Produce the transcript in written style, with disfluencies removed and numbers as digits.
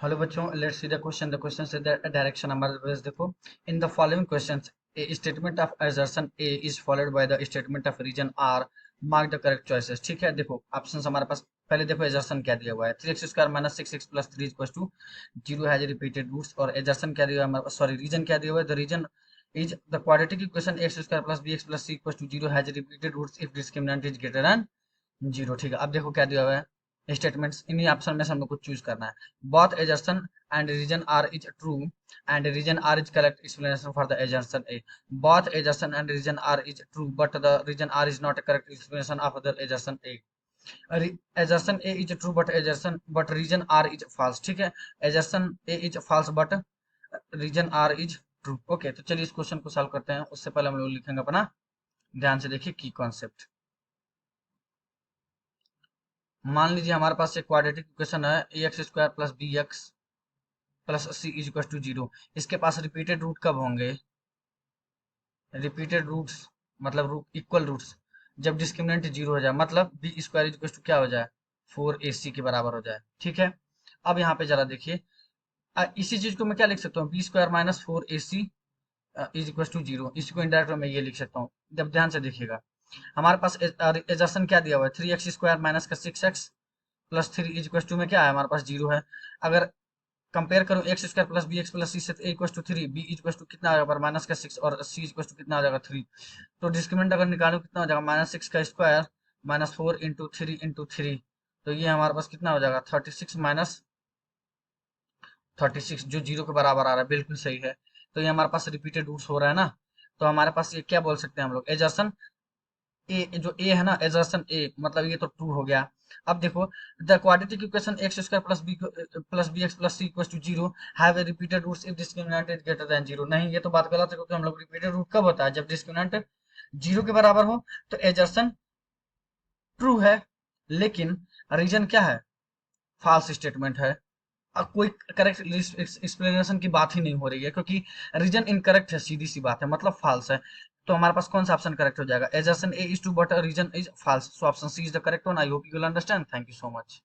Hello बच्चों, let's see the question से direction हमारे पास देखो। In the following questions a statement of assertion A is followed by the statement of reason R, mark the correct choices. ठीक है, देखो options हमारे पास। पहले देखो एजर्सन क्या दिया हुआ है, 3x² minus 6x plus 3 equals to 0 has repeated roots. और एजर्सन क्या दिया हुआ है हमारे पास, सॉरी रीजन क्या दिया हुआ है, the reason is the quadratic equation x² plus bx plus c equals to 0 has repeated roots if discriminant is greater than 0। ठीक है, अब देखो क्या दिया हुआ है स्टेटमेंट्स, इन्हीं ऑप्शन में से हम लोग को चूज करना है। Both एजर्सन and region R is true and region R is correct explanation for the assertion A. Both assertion and region R is true but the region R is not a correct explanation of the assertion A. Assertion A is true but region R is false। ठीक है, assertion A is false but region R is true। Okay, तो चलिए इस question को solve करते हैं। उससे पहले हम लोग लिखेंगे अपना, ध्यान से देखिए की कॉन्सेप्ट। मान लीजिए हमारे पास एक क्वाड्रेटिक इक्वेशन है ax² plus bx plus C is equal to 0। इसके पास रिपीटेड रूट कब होंगे, रिपीटेड रूट्स मतलब इक्वल रूट्स जब डिस्क्रिमिनेंट 0 हो जाए, मतलब B square is equal to क्या हो जाए, 4ac के बराबर हो जाए। ठीक है, अब यहाँ पे जरा देखिए, इसी चीज को मैं क्या लिख सकता हूँ, B minus 4ac is equal to 0। इसी को इंडायरेक्ट में ये लिख सकता हूँ। जब ध्यान से देखिएगा हमारे पास एजर्सन क्या दिया हुआ है, 3x² माइनस का 6x plus 3 is equal to में क्या है हमारे पास 0 है। अगर कंपेयर करो x² प्लस bx प्लस सी से, तो a equal to 3, b equal to कितना आ जाएगा माइनस का 6 और c इक्वल टू कितना आ जाएगा 3। तो डिस्क्रिमिनेंट अगर निकालो कितना हो जाएगा, माइनस 6 का स्क्वायर माइनस 4 इंटू 3 इंटू 3। तो ये हमारे पास कितना हो जाएगा 36 माइनस 36 जो 0 के बराबर आ रहा है, बिल्कुल सही है। तो ये हमारे पास रिपीटेड रूट्स हो रहा है ना, तो हमारे पास ये क्या बोल सकते हैं हम लोग, एजर्सन ए, जो ए है ना एजर्सन ए, मतलब ये तो ट्रू हो गया। अब देखो the quadratic equation x² plus bx plus c equal to 0 have a repeated roots if discriminant is greater than 0। नहीं, ये तो बात गलत है, क्योंकि हम लोग रिपीटेड रूट कब होता है, जब डिस्क्रिमिनेंट 0 के बराबर हो। तो एजर्सन ट्रू है, लेकिन रीजन क्या है, फॉल्स स्टेटमेंट है। अब कोई करेक्ट एक्सप्लेनेशन की बात ही नहीं हो रही है, क्योंकि रीजन इनकरेक्ट है, सीधी सी बात है, मतलब फॉल्स है। तो हमारे पास कौन सा ऑप्शन करेक्ट हो जाएगा, assertion A is true but reason is false. So option C is the correct one. I hope you will understand. Thank you so much.